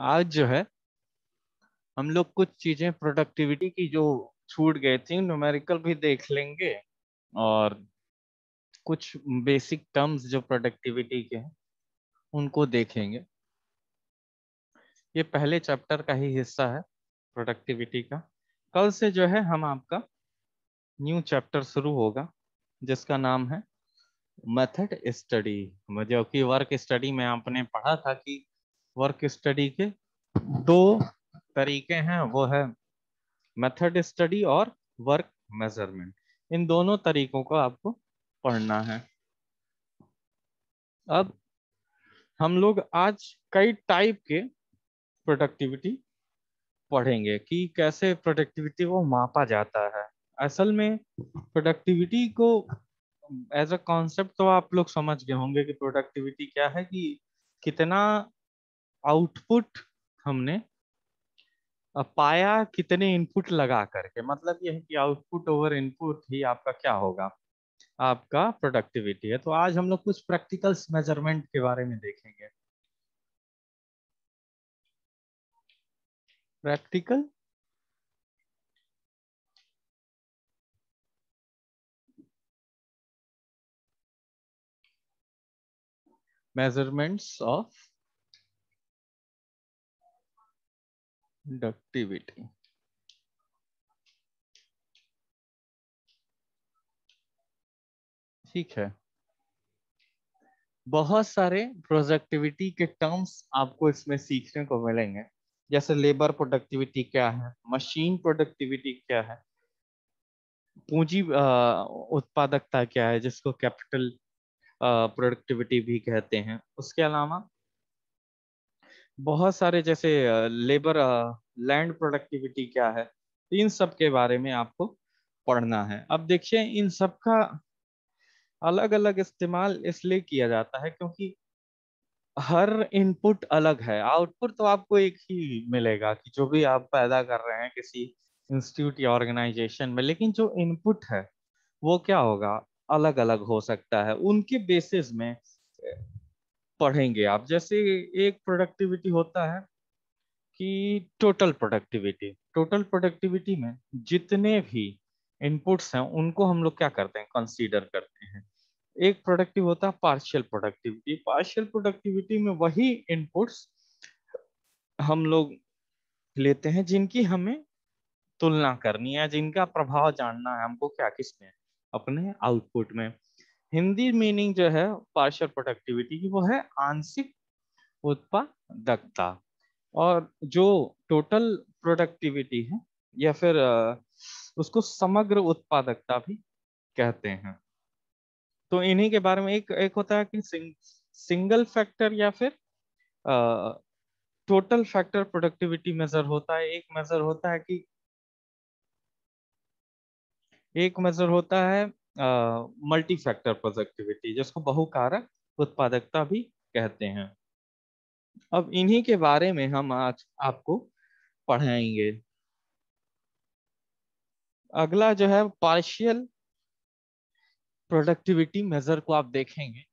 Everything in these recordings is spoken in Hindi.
आज जो है हम लोग कुछ चीजें प्रोडक्टिविटी की जो छूट गई थी न्यूमेरिकल भी देख लेंगे और कुछ बेसिक टर्म्स जो प्रोडक्टिविटी के हैं उनको देखेंगे। ये पहले चैप्टर का ही हिस्सा है प्रोडक्टिविटी का। कल से जो है हम आपका न्यू चैप्टर शुरू होगा जिसका नाम है मेथड स्टडी। जो कि वर्क स्टडी में आपने पढ़ा था कि वर्क स्टडी के दो तरीके हैं, वो है मेथड स्टडी और वर्क मेजरमेंट। इन दोनों तरीकों को आपको पढ़ना है। अब हम लोग आज कई टाइप के प्रोडक्टिविटी पढ़ेंगे कि कैसे प्रोडक्टिविटी को मापा जाता है। असल में प्रोडक्टिविटी को एज अ कॉन्सेप्ट तो आप लोग समझ गए होंगे कि प्रोडक्टिविटी क्या है, कि कितना आउटपुट हमने पाया कितने इनपुट लगा करके। मतलब यह है कि आउटपुट ओवर इनपुट ही आपका क्या होगा, आपका प्रोडक्टिविटी है। तो आज हम लोग कुछ प्रैक्टिकल्स मेजरमेंट के बारे में देखेंगे। Practical measurements of productivity. ठीक है, बहुत सारे प्रोडक्टिविटी के टर्म्स आपको इसमें सीखने को मिलेंगे। जैसे लेबर प्रोडक्टिविटी क्या है, मशीन प्रोडक्टिविटी क्या है, पूंजी उत्पादकता क्या है जिसको कैपिटल प्रोडक्टिविटी भी कहते हैं। उसके अलावा बहुत सारे जैसे लेबर लैंड प्रोडक्टिविटी क्या है, तो इन सब के बारे में आपको पढ़ना है। अब देखिए, इन सब का अलग अलग इस्तेमाल इसलिए किया जाता है क्योंकि हर इनपुट अलग है। आउटपुट तो आपको एक ही मिलेगा कि जो भी आप पैदा कर रहे हैं किसी इंस्टीट्यूट या ऑर्गेनाइजेशन में, लेकिन जो इनपुट है वो क्या होगा, अलग अलग हो सकता है। उनके बेसिस में पढ़ेंगे आप। जैसे एक प्रोडक्टिविटी होता है कि टोटल प्रोडक्टिविटी। टोटल प्रोडक्टिविटी में जितने भी इनपुट्स हैं उनको हम लोग क्या करते हैं, कंसीडर करते हैं। एक प्रोडक्टिव होता है पार्शियल प्रोडक्टिविटी। पार्शियल प्रोडक्टिविटी में वही इनपुट्स हम लोग लेते हैं जिनकी हमें तुलना करनी है, जिनका प्रभाव जानना है हमको, क्या किसमें, अपने आउटपुट में। हिंदी मीनिंग जो है पार्शियल प्रोडक्टिविटी की वो है आंशिक उत्पादकता। और जो टोटल प्रोडक्टिविटी है या फिर उसको समग्र उत्पादकता भी कहते हैं। तो इन्हीं के बारे में एक एक होता है कि सिंगल फैक्टर या फिर टोटल फैक्टर प्रोडक्टिविटी मेजर होता है। एक मेजर होता है कि एक मेजर होता है मल्टी फैक्टर प्रोडक्टिविटी, जिसको बहुकारक उत्पादकता भी कहते हैं। अब इन्हीं के बारे में हम आज आपको पढ़ाएंगे। अगला जो है पार्शियल प्रोडक्टिविटी मेजर को आप देखेंगे।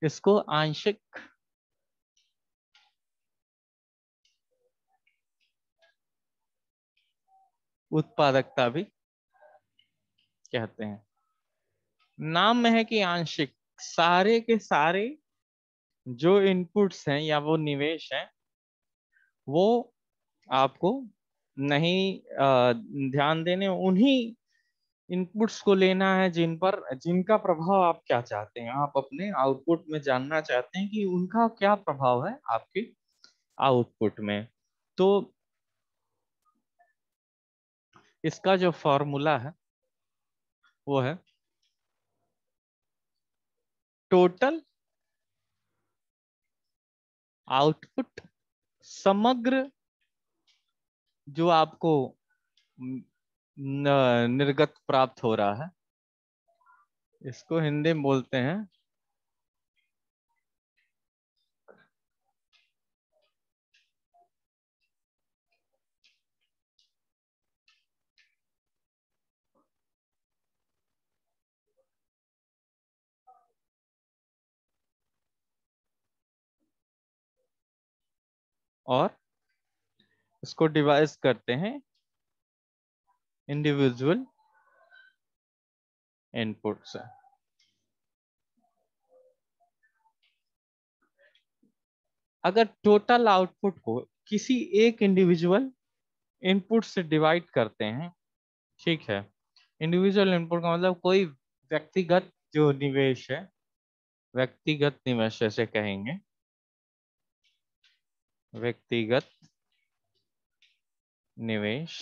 इसको आंशिक उत्पादकता भी कहते हैं। नाम में है कि आंशिक, सारे के सारे जो इनपुट्स हैं या वो निवेश हैं वो आपको नहीं ध्यान देने, उन्हीं इनपुट्स को लेना है जिन पर, जिनका प्रभाव आप क्या चाहते हैं, आप अपने आउटपुट में जानना चाहते हैं कि उनका क्या प्रभाव है आपके आउटपुट में। तो इसका जो फॉर्मूला है वो है टोटल आउटपुट, समग्र जो आपको निर्गत प्राप्त हो रहा है इसको हिंदी में बोलते हैं और इसको डिवाइस करते हैं इंडिविजुअल इनपुट से। अगर टोटल आउटपुट को किसी एक इंडिविजुअल इनपुट से डिवाइड करते हैं, ठीक है, इंडिविजुअल इनपुट का मतलब कोई व्यक्तिगत जो निवेश है, व्यक्तिगत निवेश ऐसे कहेंगे, व्यक्तिगत निवेश,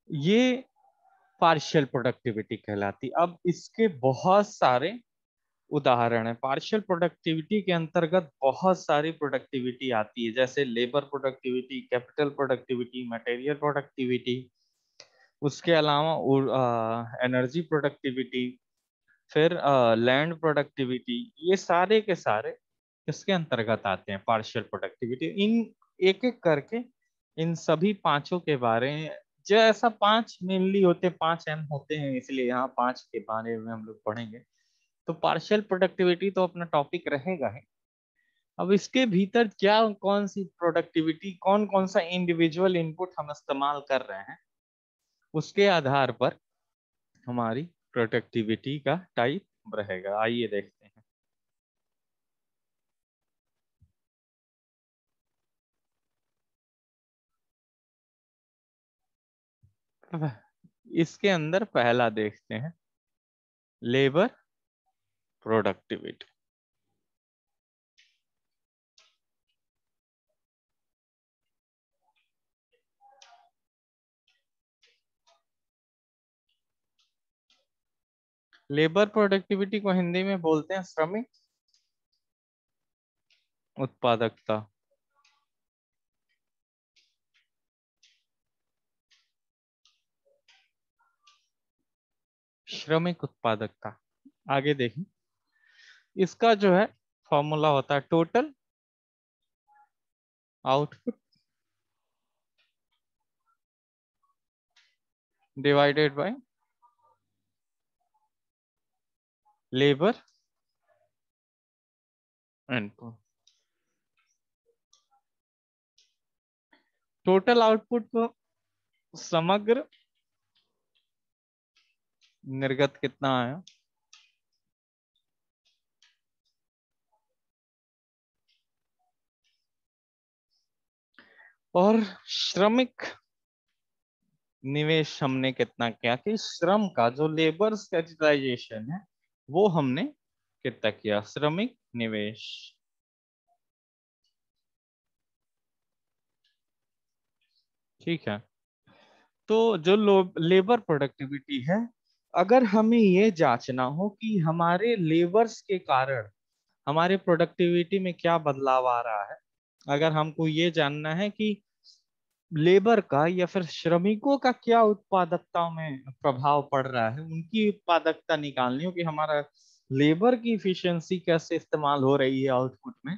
ये पार्शियल प्रोडक्टिविटी कहलाती। अब इसके बहुत सारे उदाहरण है। पार्शियल प्रोडक्टिविटी के अंतर्गत बहुत सारी प्रोडक्टिविटी आती है, जैसे labour productivity, capital productivity, material productivity, उसके अलावा एनर्जी प्रोडक्टिविटी, फिर लैंड प्रोडक्टिविटी। ये सारे के सारे इसके अंतर्गत आते हैं पार्शियल प्रोडक्टिविटी। इन एक एक करके इन सभी पांचों के बारे में, जो ऐसा पांच मेनली होते, पांच एम होते हैं, इसलिए यहाँ पांच के बारे में हम लोग पढ़ेंगे। तो पार्शियल प्रोडक्टिविटी तो अपना टॉपिक रहेगा है। अब इसके भीतर क्या, कौन सी प्रोडक्टिविटी, कौन कौन सा इंडिविजुअल इनपुट हम इस्तेमाल कर रहे हैं, उसके आधार पर हमारी प्रोडक्टिविटी का टाइप रहेगा। आइए देखते हैं। इसके अंदर पहला देखते हैं लेबर प्रोडक्टिविटी। लेबर प्रोडक्टिविटी को हिंदी में बोलते हैं श्रमिक उत्पादकता। श्रमिक उत्पादकता, आगे देखें। इसका जो है फॉर्मूला होता है total output divided by labour input. Total output को समग्र निर्गत कितना आया, और श्रमिक निवेश हमने कितना किया, कि श्रम का जो लेबर यूटिलाइजेशन है वो हमने कितना किया, श्रमिक निवेश। ठीक है। तो जो लेबर प्रोडक्टिविटी है, अगर हमें ये जांचना हो कि हमारे लेबर्स के कारण हमारे प्रोडक्टिविटी में क्या बदलाव आ रहा है, अगर हमको ये जानना है कि लेबर का या फिर श्रमिकों का क्या उत्पादकता में प्रभाव पड़ रहा है, उनकी उत्पादकता निकालनी हो कि हमारा लेबर की इफिशियंसी कैसे इस्तेमाल हो रही है आउटपुट में,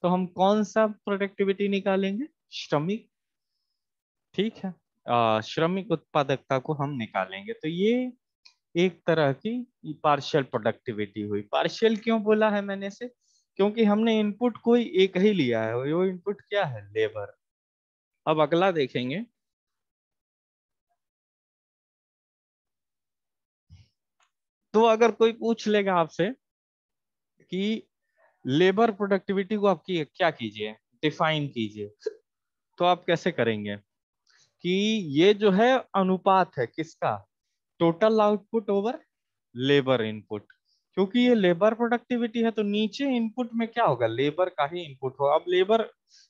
तो हम कौन सा प्रोडक्टिविटी निकालेंगे, श्रमिक। ठीक है, श्रमिक उत्पादकता को हम निकालेंगे। तो ये एक तरह की पार्शियल प्रोडक्टिविटी हुई। पार्शियल क्यों बोला है मैंने से, क्योंकि हमने इनपुट कोई एक ही लिया है, वो इनपुट क्या है, लेबर। अब अगला देखेंगे। तो अगर कोई पूछ लेगा आपसे कि लेबर प्रोडक्टिविटी को आपकी क्या कीजिए, डिफाइन कीजिए, तो आप कैसे करेंगे कि ये जो है अनुपात है किसका, total output over labour input. क्योंकि ये लेबर प्रोडक्टिविटी है तो नीचे इनपुट में क्या होगा, लेबर का ही इनपुट होगा। अब लेबर,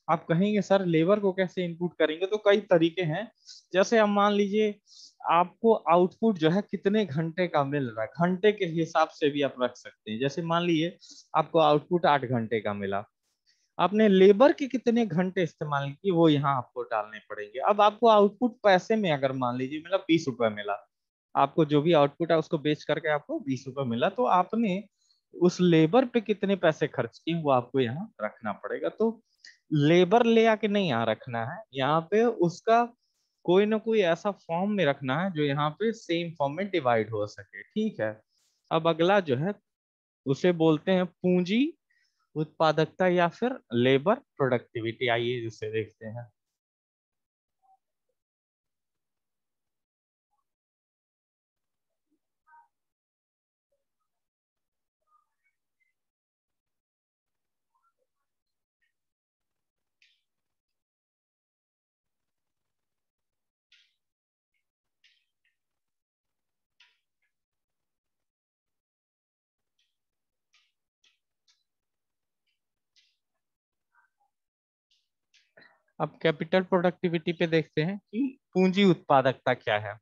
आप कहेंगे सर लेबर को कैसे इनपुट करेंगे, तो कई तरीके हैं। जैसे हम मान लीजिए आपको आउटपुट जो है कितने घंटे का मिल रहा है, घंटे के हिसाब से भी आप रख सकते हैं। जैसे मान लीजिए आपको आउटपुट 8 घंटे का मिला, आपने लेबर के कितने घंटे इस्तेमाल किए वो यहाँ आपको डालने पड़ेंगे। अब आपको आउटपुट पैसे में अगर मान लीजिए मतलब 20 रुपए मिला, आपको जो भी आउटपुट है उसको बेच करके आपको 20 रुपए मिला, तो आपने उस लेबर पे कितने पैसे खर्च किए वो आपको यहाँ रखना पड़ेगा। तो लेबर ले आके नहीं यहाँ रखना है, यहाँ पे उसका कोई ना कोई ऐसा फॉर्म में रखना है जो यहाँ पे सेम फॉर्म में डिवाइड हो सके, ठीक है। अब अगला जो है उसे बोलते हैं पूंजी उत्पादकता या फिर लेबर प्रोडक्टिविटी। आइए इसे देखते हैं। अब कैपिटल प्रोडक्टिविटी पे देखते हैं कि पूंजी उत्पादकता क्या है।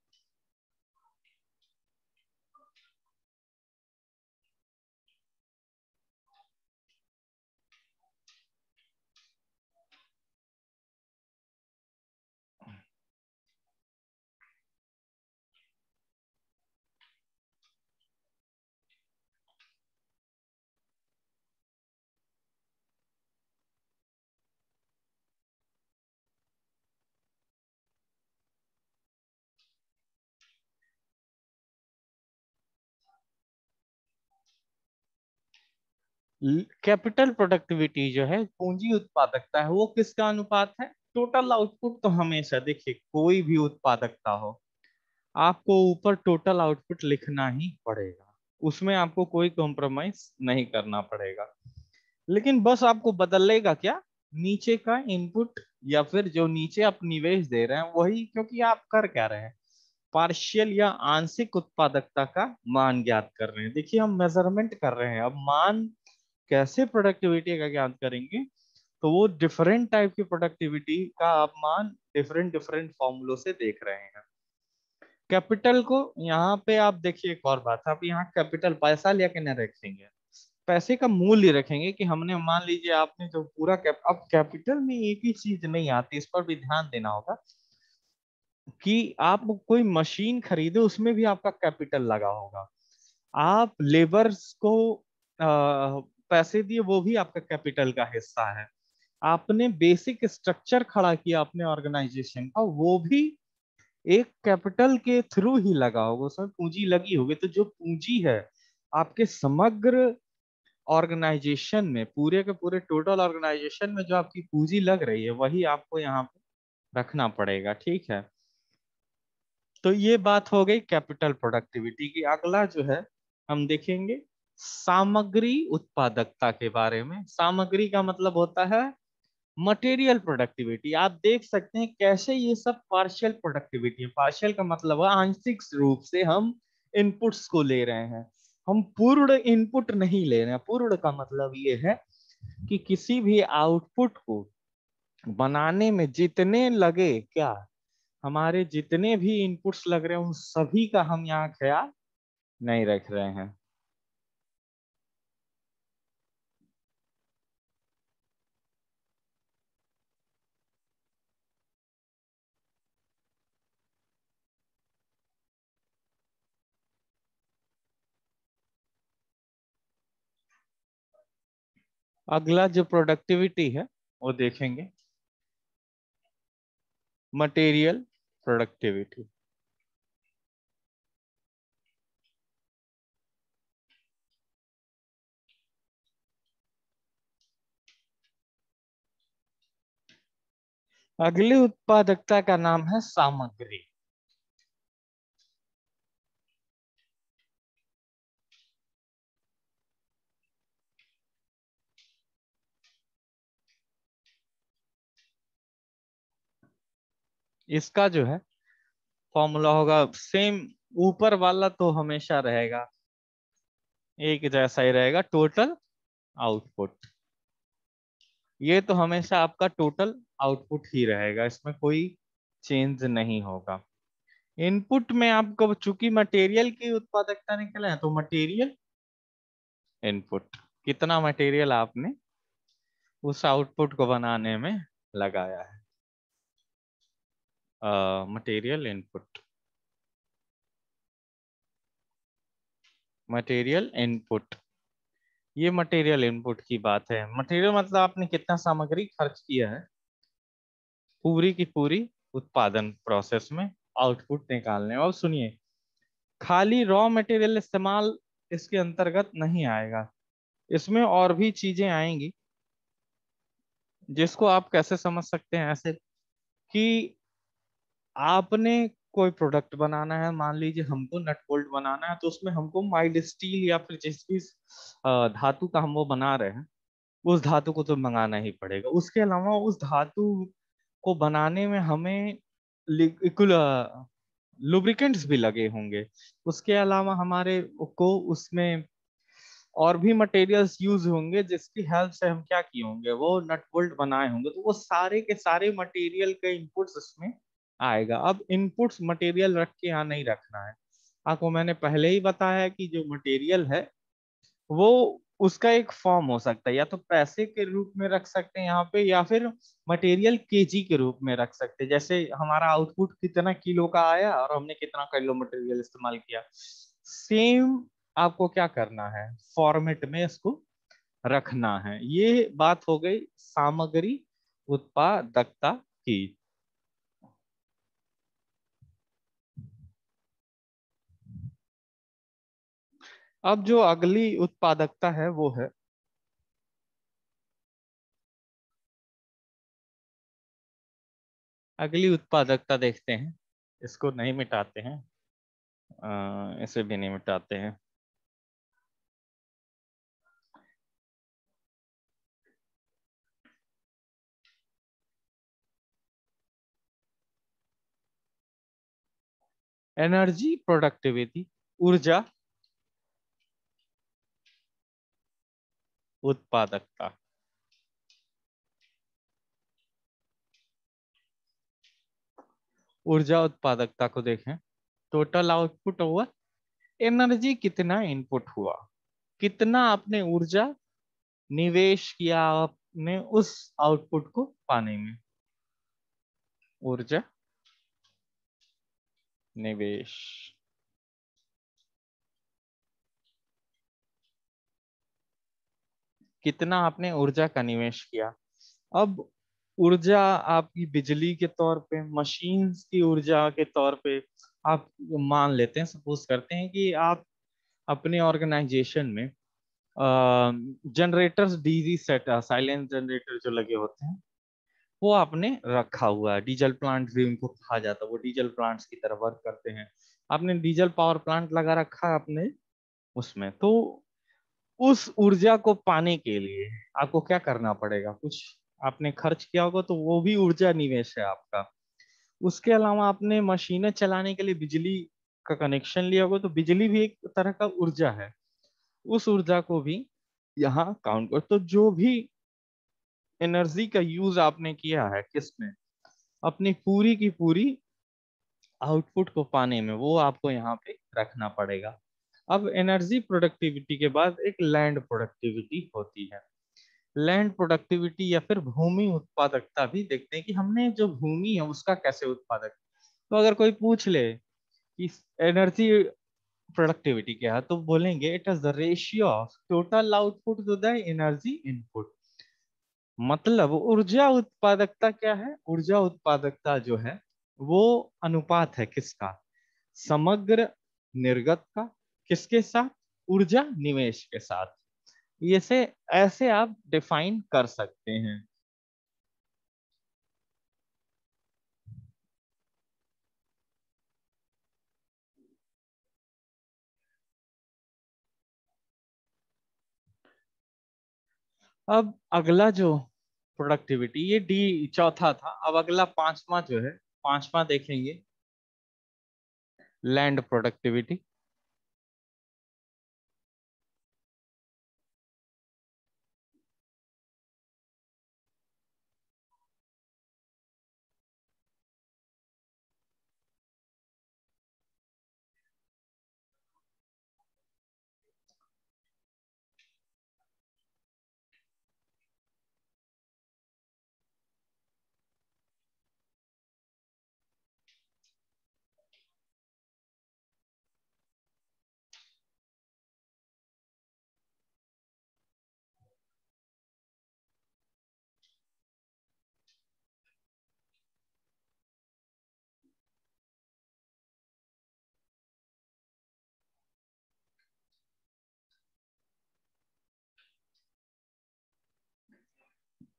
कैपिटल प्रोडक्टिविटी जो है पूंजी उत्पादकता है, वो किसका अनुपात है? Total output. तो हमेशा देखिए कोई भी उत्पादकता हो, आपको ऊपर टोटल आउटपुट लिखना ही पड़ेगा, उसमें आपको कोई कॉम्प्रोमाइज नहीं करना पड़ेगा। लेकिन बस आपको बदलेगा क्या? नीचे का इनपुट या फिर जो नीचे आप निवेश दे रहे हैं वही, क्योंकि आप कर क्या रहे हैं? पार्शियल या आंशिक उत्पादकता का मान ज्ञात कर रहे हैं। देखिए हम मेजरमेंट कर रहे हैं, अब मान कैसे प्रोडक्टिविटी का ज्ञात करेंगे? तो वो डिफरेंट टाइप की प्रोडक्टिविटी का आप मान डिफरेंट डिफरेंट फॉर्मूलों से देख रहे हैं। कैपिटल को यहाँ पे आप देखिए, एक और बात, आप यहाँ कैपिटल पैसा लेके न रखेंगे, पैसे का मूल्य रखेंगे कि हमने मान लीजिए आपने जो पूरा अब कैपिटल में एक ही चीज नहीं आती, इस पर भी ध्यान देना होगा कि आप कोई मशीन खरीदे उसमें भी आपका कैपिटल लगा होगा, आप लेबर्स को पैसे दिए वो भी आपका कैपिटल का हिस्सा है, आपने बेसिक स्ट्रक्चर खड़ा किया अपने ऑर्गेनाइजेशन का वो भी एक कैपिटल के थ्रू ही लगा होगा, उसमें पूंजी लगी होगी। तो जो पूंजी है आपके समग्र ऑर्गेनाइजेशन में, पूरे के पूरे टोटल ऑर्गेनाइजेशन में जो आपकी पूंजी लग रही है वही आपको यहाँ पे रखना पड़ेगा, ठीक है। तो ये बात हो गई कैपिटल प्रोडक्टिविटी की। अगला जो है हम देखेंगे सामग्री उत्पादकता के बारे में। सामग्री का मतलब होता है मटेरियल प्रोडक्टिविटी। आप देख सकते हैं कैसे ये सब पार्शियल प्रोडक्टिविटी है। पार्शियल का मतलब है आंशिक रूप से हम इनपुट्स को ले रहे हैं, हम पूर्ण इनपुट नहीं ले रहे हैं। पूर्ण का मतलब ये है कि किसी भी आउटपुट को बनाने में जितने लगे क्या, हमारे जितने भी इनपुट्स लग रहे हैं उन सभी का हम यहाँ ख्याल नहीं रख रहे हैं। अगला जो प्रोडक्टिविटी है वो देखेंगे मटेरियल प्रोडक्टिविटी। अगली उत्पादकता का नाम है सामग्री। इसका जो है फॉर्मूला होगा सेम, ऊपर वाला तो हमेशा रहेगा एक जैसा ही रहेगा, टोटल आउटपुट। ये तो हमेशा आपका टोटल आउटपुट ही रहेगा, इसमें कोई चेंज नहीं होगा। इनपुट में आपको चूंकि मटेरियल की उत्पादकता निकले है तो मटेरियल इनपुट, कितना मटेरियल आपने उस आउटपुट को बनाने में लगाया है। मटेरियल इनपुट, मटेरियल इनपुट, ये मटेरियल इनपुट की बात है। मटेरियल मतलब आपने कितना सामग्री खर्च किया है पूरी की पूरी उत्पादन प्रोसेस में आउटपुट निकालने। और सुनिए, खाली रॉ मटेरियल इस्तेमाल इसके अंतर्गत नहीं आएगा, इसमें और भी चीजें आएंगी जिसको आप कैसे समझ सकते हैं ऐसे कि आपने कोई प्रोडक्ट बनाना है, मान लीजिए हमको नट बोल्ट बनाना है, तो उसमें हमको माइल्ड स्टील या फिर जिस भी धातु का हम वो बना रहे हैं उस धातु को तो मंगाना ही पड़ेगा। उसके अलावा उस धातु को बनाने में हमें कुल लुब्रिकेंट्स भी लगे होंगे। उसके अलावा हमारे को उसमें और भी मटेरियल्स यूज होंगे जिसकी हेल्प से हम क्या किए होंगे, वो नट बोल्ट बनाए होंगे। तो वो सारे के सारे मटेरियल के इनपुट्स इसमें आएगा। अब इनपुट्स मटेरियल रख के यहाँ नहीं रखना है, आपको मैंने पहले ही बताया है कि जो मटेरियल है वो उसका एक फॉर्म हो सकता है, या तो पैसे के रूप में रख सकते हैं यहाँ पे, या फिर मटेरियल केजी के रूप में रख सकते हैं। जैसे हमारा आउटपुट कितना किलो का आया और हमने कितना किलो मटेरियल इस्तेमाल किया, सेम आपको क्या करना है, फॉर्मेट में इसको रखना है। ये बात हो गई सामग्री उत्पादकता की। अब जो अगली उत्पादकता है वो है, अगली उत्पादकता देखते हैं, इसको नहीं मिटाते हैं, इसे भी नहीं मिटाते हैं। एनर्जी प्रोडक्टिविटी, ऊर्जा उत्पादकता। ऊर्जा उत्पादकता को देखें, टोटल आउटपुट ओवर एनर्जी, कितना इनपुट हुआ, कितना आपने ऊर्जा निवेश किया आपने उस आउटपुट को पाने में, ऊर्जा निवेश, कितना आपने ऊर्जा का निवेश किया। अब ऊर्जा आपकी बिजली के तौर पे, मशीन्स की ऊर्जा के तौर पे आप मान लेते हैं, सपोज करते हैं कि आप अपने ऑर्गेनाइजेशन में generators, DG set, silent generator जो लगे होते हैं वो आपने रखा हुआ है। डीजल प्लांट भी उनको कहा जाता है, वो डीजल प्लांट्स की तरह वर्क करते हैं। आपने डीजल पावर प्लांट लगा रखा है अपने उसमें, तो उस ऊर्जा को पाने के लिए आपको क्या करना पड़ेगा, कुछ आपने खर्च किया होगा, तो वो भी ऊर्जा निवेश है आपका। उसके अलावा आपने मशीनें चलाने के लिए बिजली का कनेक्शन लिया होगा, तो बिजली भी एक तरह का ऊर्जा है। उस ऊर्जा को भी यहाँ काउंट करो। तो जो भी एनर्जी का यूज आपने किया है किसमें, अपनी पूरी की पूरी आउटपुट को पाने में, वो आपको यहाँ पे रखना पड़ेगा। अब एनर्जी प्रोडक्टिविटी के बाद एक लैंड प्रोडक्टिविटी होती है। लैंड प्रोडक्टिविटी या फिर भूमि उत्पादकता भी देखते हैं कि हमने जो भूमि है उसका कैसे उत्पादक। तो अगर कोई पूछ ले कि एनर्जी प्रोडक्टिविटी क्या है, तो बोलेंगे it is the ratio of total output to the energy input. मतलब ऊर्जा उत्पादकता क्या है, ऊर्जा उत्पादकता जो है वो अनुपात है किसका, समग्र निर्गत का, किसके साथ, ऊर्जा निवेश के साथ। ये से ऐसे आप डिफाइन कर सकते हैं। अब अगला जो प्रोडक्टिविटी, ये डी चौथा था, अब अगला पांचवा जो है, पांचवा देखेंगे लैंड प्रोडक्टिविटी।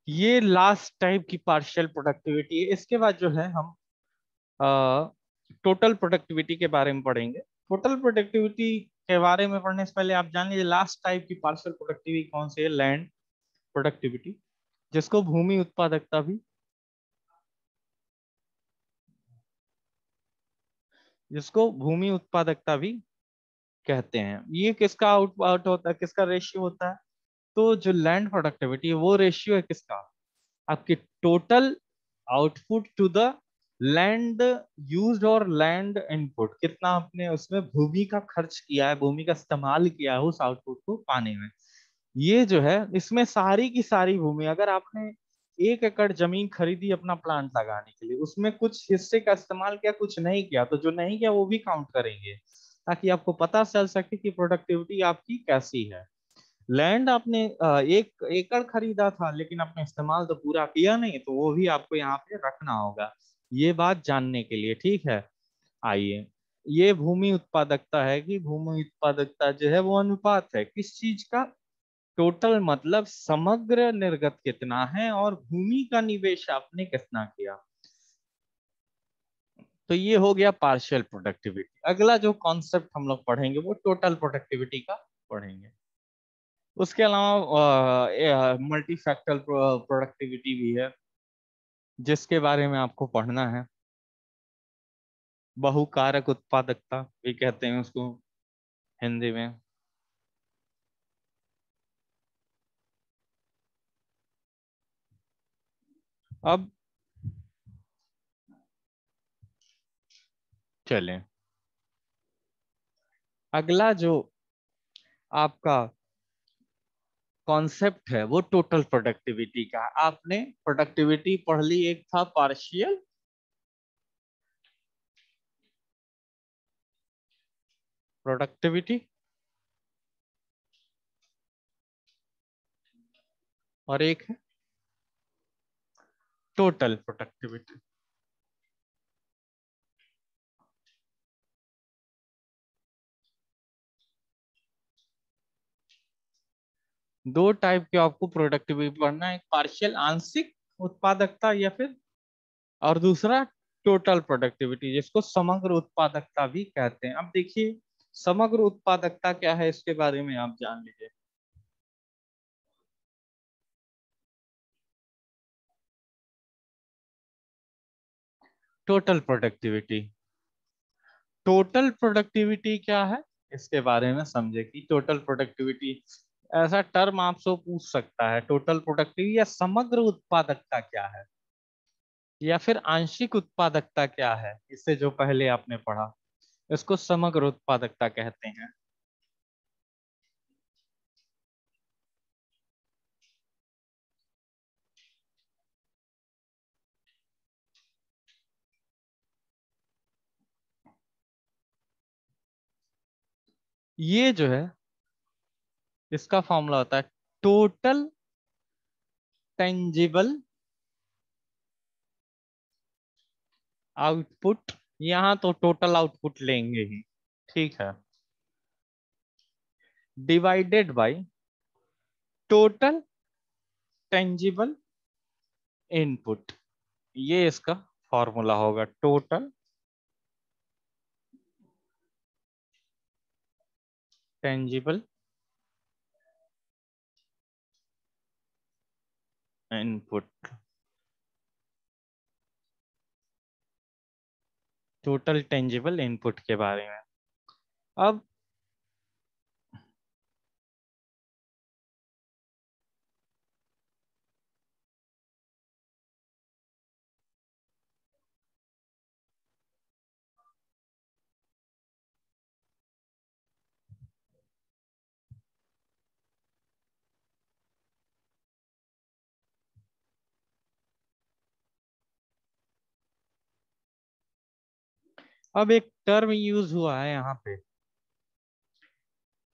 ये लास्ट टाइप की पार्शियल प्रोडक्टिविटी है। इसके बाद जो है हम टोटल प्रोडक्टिविटी के बारे में पढ़ेंगे। टोटल प्रोडक्टिविटी के बारे में पढ़ने से पहले आप जान लीजिए लास्ट टाइप की पार्शियल प्रोडक्टिविटी कौन सी है। लैंड प्रोडक्टिविटी, जिसको भूमि उत्पादकता भी जिसको भूमि उत्पादकता भी कहते हैं। ये किसका आउट होता है, किसका रेशियो होता है? तो जो लैंड प्रोडक्टिविटी है वो रेशियो है किसका? आपकी total output to the land used और लैंड इनपुट, कितना आपने उसमें भूमि का खर्च किया है, भूमि का इस्तेमाल किया है उस आउटपुट को पाने में। ये जो है इसमें सारी की सारी भूमि, अगर आपने 1 एकड़ जमीन खरीदी अपना प्लांट लगाने के लिए, उसमें कुछ हिस्से का इस्तेमाल किया, कुछ नहीं किया, तो जो नहीं किया वो भी काउंट करेंगे, ताकि आपको पता चल सके कि प्रोडक्टिविटी आपकी कैसी है। लैंड आपने 1 एकड़ खरीदा था लेकिन आपने इस्तेमाल तो पूरा किया नहीं, तो वो भी आपको यहाँ पे रखना होगा, ये बात जानने के लिए। ठीक है, आइए। ये भूमि उत्पादकता है कि भूमि उत्पादकता जो है वो अनुपात है किस चीज का? टोटल मतलब समग्र निर्गत कितना है और भूमि का निवेश आपने कितना किया। तो ये हो गया पार्शियल प्रोडक्टिविटी। अगला जो कॉन्सेप्ट हम लोग पढ़ेंगे वो टोटल प्रोडक्टिविटी का पढ़ेंगे। उसके अलावा मल्टी फैक्टर प्रोडक्टिविटी भी है, जिसके बारे में आपको पढ़ना है। बहुकारक उत्पादकता भी कहते हैं उसको हिंदी में। अब चलें, अगला जो आपका कॉन्सेप्ट है वो टोटल प्रोडक्टिविटी का है। आपने प्रोडक्टिविटी पढ़ ली, एक था पार्शियल प्रोडक्टिविटी और एक है टोटल प्रोडक्टिविटी। दो टाइप के आपको प्रोडक्टिविटी पढ़ना है, एक पार्शियल आंशिक उत्पादकता या फिर, और दूसरा टोटल प्रोडक्टिविटी जिसको समग्र उत्पादकता भी कहते हैं। अब देखिए समग्र उत्पादकता क्या है, इसके बारे में आप जान लीजिए। टोटल प्रोडक्टिविटी, टोटल प्रोडक्टिविटी क्या है इसके बारे में समझे कि टोटल प्रोडक्टिविटी ऐसा टर्म आपसे पूछ सकता है। टोटल प्रोडक्टिविटी या समग्र उत्पादकता क्या है, या फिर आंशिक उत्पादकता क्या है, इससे जो पहले आपने पढ़ा इसको समग्र उत्पादकता कहते हैं। ये जो है इसका फॉर्मूला होता है टोटल टेंजिबल आउटपुट, यहाँ तो टोटल आउटपुट लेंगे ही, ठीक है, divided by total tangible input. ये इसका फॉर्मूला होगा, total tangible input, total tangible input के बारे में। अब एक टर्म यूज हुआ है यहाँ पे,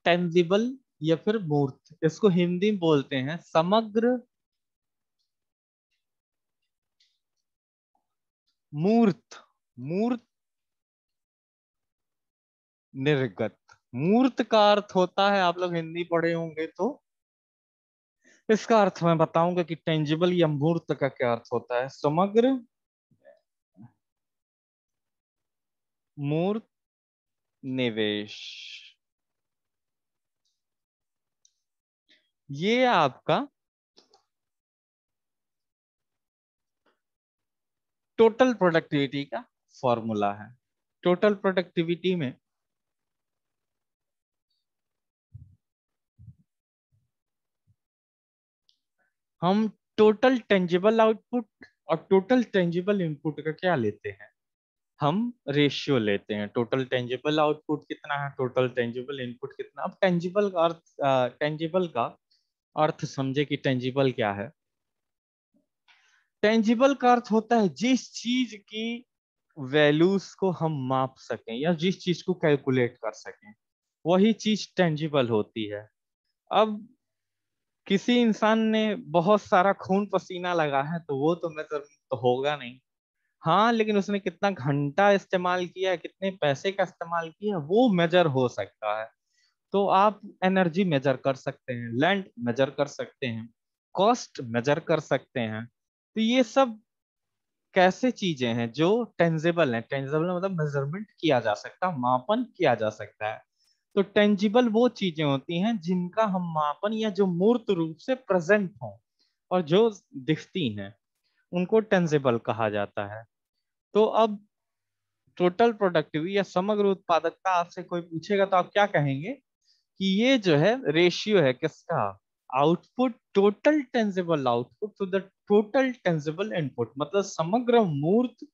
टेंजिबल या फिर मूर्त, इसको हिंदी में बोलते हैं समग्र मूर्त। मूर्त निर्गत, मूर्त का अर्थ होता है, आप लोग हिंदी पढ़े होंगे तो इसका अर्थ मैं बताऊंगा कि टेंजिबल या मूर्त का क्या अर्थ होता है। समग्र मूर्त निवेश, ये आपका टोटल प्रोडक्टिविटी का फॉर्मूला है। टोटल प्रोडक्टिविटी में हम टोटल टेंजिबल आउटपुट और टोटल टेंजिबल इनपुट का क्या लेते हैं, हम रेशियो लेते हैं। टोटल टेंजिबल आउटपुट कितना है, टोटल टेंजिबल इनपुट कितना। अब टेंजिबल का अर्थ, टेंजिबल का अर्थ समझे कि टेंजिबल क्या है। टेंजिबल का अर्थ होता है जिस चीज की वैल्यूज को हम माप सकें या जिस चीज को कैलकुलेट कर सकें, वही चीज टेंजिबल होती है। अब किसी इंसान ने बहुत सारा खून पसीना लगा है तो वो तो मेजरमेंट तो होगा नहीं। हाँ, लेकिन उसने कितना घंटा इस्तेमाल किया, कितने पैसे का इस्तेमाल किया, वो मेजर हो सकता है। तो आप एनर्जी मेजर कर सकते हैं, लैंड मेजर कर सकते हैं, कॉस्ट मेजर कर सकते हैं। तो ये सब कैसे चीजें हैं जो टेंजिबल हैं। टेंजिबल मतलब मेजरमेंट किया जा सकता, मापन किया जा सकता है। तो टेंजिबल वो चीजें होती हैं जिनका हम मापन या जो मूर्त रूप से प्रेजेंट हो और जो दिखती हैं, उनको टेंजिबल कहा जाता है। तो अब टोटल प्रोडक्टिविटी या समग्र उत्पादकता आपसे कोई पूछेगा तो आप क्या कहेंगे कि ये जो है रेशियो है किसका, output, total tangible output to the total tangible input, मतलब समग्र मूर्त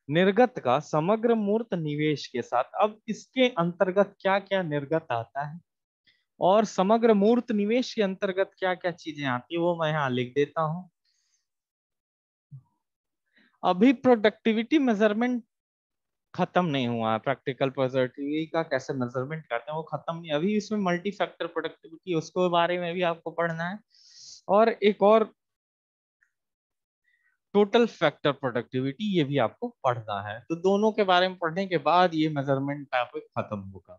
निर्गत का समग्र मूर्त निवेश के साथ। अब इसके अंतर्गत क्या क्या निर्गत आता है और समग्र मूर्त निवेश के अंतर्गत क्या क्या चीजें आती है, वो मैं यहाँ लिख देता हूँ। अभी प्रोडक्टिविटी मेजरमेंट खत्म नहीं हुआ है। प्रैक्टिकल प्रोडक्टिविटी का कैसे मेजरमेंट करते हैं वो खत्म नहीं, अभी इसमें मल्टी फैक्टर प्रोडक्टिविटी, उसके बारे में भी आपको पढ़ना है। और एक और टोटल फैक्टर प्रोडक्टिविटी, ये भी आपको पढ़ना है। तो दोनों के बारे में पढ़ने के बाद ये मेजरमेंट टॉपिक खत्म होगा।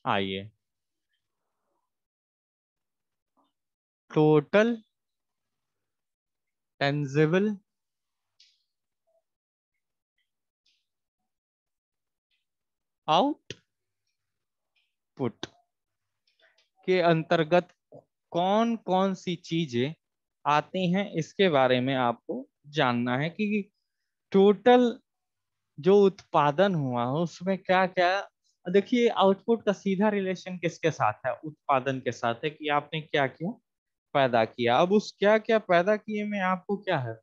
आइए, टोटल टेंजिबल आउटपुट के अंतर्गत कौन कौन सी चीजें आती हैं, इसके बारे में आपको जानना है कि टोटल जो उत्पादन हुआ उसमें क्या क्या। देखिए, आउटपुट का सीधा रिलेशन किसके साथ है, उत्पादन के साथ है कि आपने क्या क्या पैदा किया। अब उस क्या क्या पैदा किए में आपको क्या है,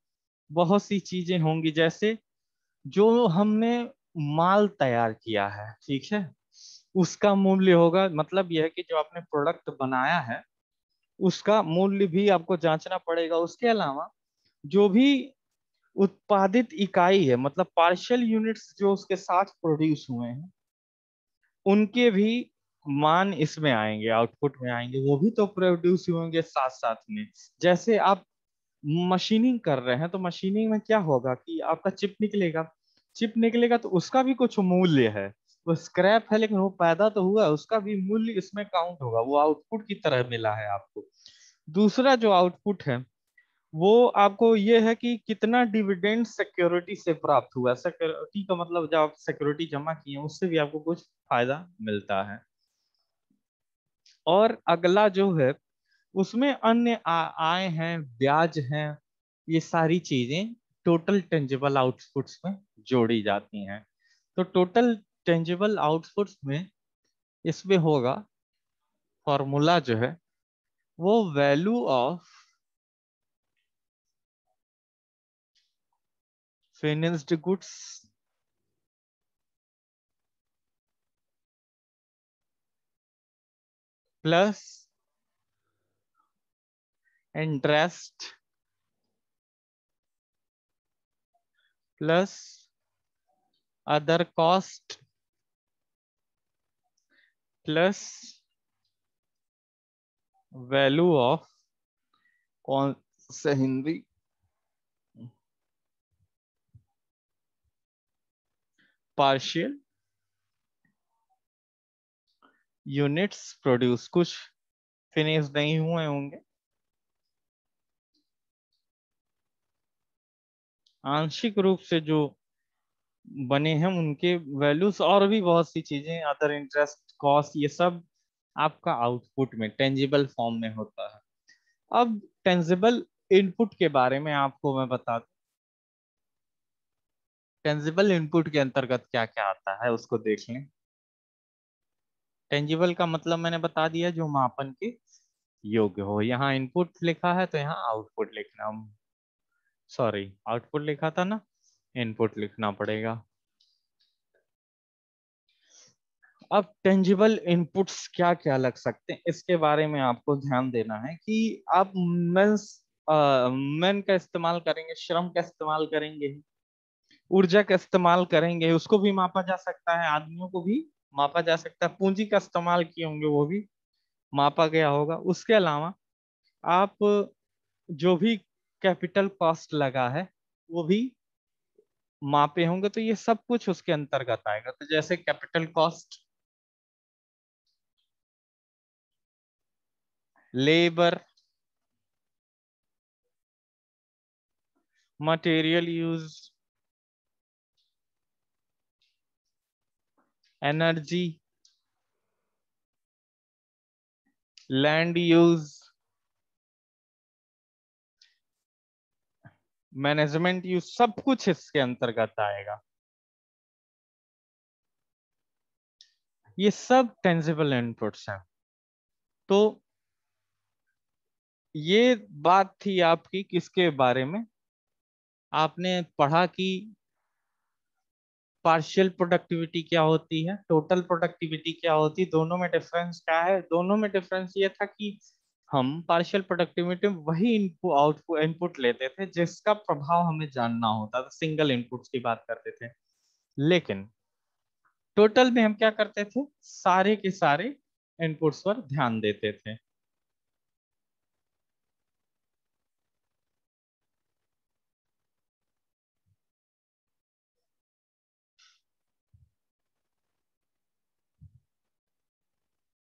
बहुत सी चीजें होंगी। जैसे जो हमने माल तैयार किया है, ठीक है, उसका मूल्य होगा। मतलब यह है कि जो आपने प्रोडक्ट बनाया है उसका मूल्य भी आपको जांचना पड़ेगा। उसके अलावा जो भी उत्पादित इकाई है, मतलब पार्शियल यूनिट्स जो उसके साथ प्रोड्यूस हुए हैं, उनके भी मान इसमें आएंगे, आउटपुट में आएंगे। वो भी तो प्रोड्यूस होंगे साथ साथ में। जैसे आप मशीनिंग कर रहे हैं तो मशीनिंग में क्या होगा कि आपका चिप निकलेगा, चिप निकलेगा तो उसका भी कुछ मूल्य है। वो स्क्रैप है लेकिन वो पैदा तो हुआ, उसका भी मूल्य इसमें काउंट होगा, वो आउटपुट की तरह मिला है आपको। दूसरा जो आउटपुट है वो आपको ये है कि कितना डिविडेंड सिक्योरिटी से प्राप्त हुआ। सिक्योरिटी का मतलब जब आप सिक्योरिटी जमा किए उससे भी आपको कुछ फायदा मिलता है। और अगला जो है उसमें अन्य आय हैं, ब्याज हैं, ये सारी चीजें टोटल टेंजिबल आउटपुट्स में जोड़ी जाती हैं। तो टोटल टेंजिबल आउटपुट्स में इसमें होगा फॉर्मूला जो है वो value of finished goods plus interest plus other cost plus value of, कौन से हिंदी, पार्शियल यूनिट्स प्रोड्यूस, कुछ फिनिश नहीं हुए होंगे, आंशिक रूप से जो बने हैं उनके वैल्यूज, और भी बहुत सी चीजें, अदर इंटरेस्ट कॉस्ट, ये सब आपका आउटपुट में टेंजिबल फॉर्म में होता है। अब टेंजिबल इनपुट के बारे में आपको मैं बता दूं, टेंजिबल इनपुट के अंतर्गत क्या क्या आता है उसको देख लें। टेंजिबल का मतलब मैंने बता दिया, जो मापन के योग्य हो। यहाँ इनपुट लिखा है तो यहाँ आउटपुट लिखना, सॉरी आउटपुट लिखा था ना, इनपुट लिखना पड़ेगा। अब टेंजिबल इनपुट्स क्या क्या लग सकते हैं इसके बारे में आपको ध्यान देना है कि आप मेंस मेन का इस्तेमाल करेंगे, श्रम का इस्तेमाल करेंगे, ऊर्जा का इस्तेमाल करेंगे, उसको भी मापा जा सकता है, आदमियों को भी मापा जा सकता है, पूंजी का इस्तेमाल किए होंगे वो भी मापा गया होगा। उसके अलावा आप जो भी कैपिटल कॉस्ट लगा है वो भी मापे होंगे, तो ये सब कुछ उसके अंतर्गत आएगा। तो जैसे capital cost, labour, material use, energy, land use, management use, सब कुछ इसके अंतर्गत आएगा। ये सब टेंजिबल इनपुट्स हैं। तो ये बात थी आपकी किसके बारे में, आपने पढ़ा कि पार्शियल प्रोडक्टिविटी क्या होती है, टोटल प्रोडक्टिविटी क्या होती है, दोनों में डिफरेंस क्या है। दोनों में डिफरेंस ये था कि हम पार्शियल प्रोडक्टिविटी में वही इनपुट आउटपुट इनपुट लेते थे जिसका प्रभाव हमें जानना होता था, सिंगल इनपुट्स की बात करते थे। लेकिन टोटल में हम क्या करते थे, सारे के सारे इनपुट्स पर ध्यान देते थे।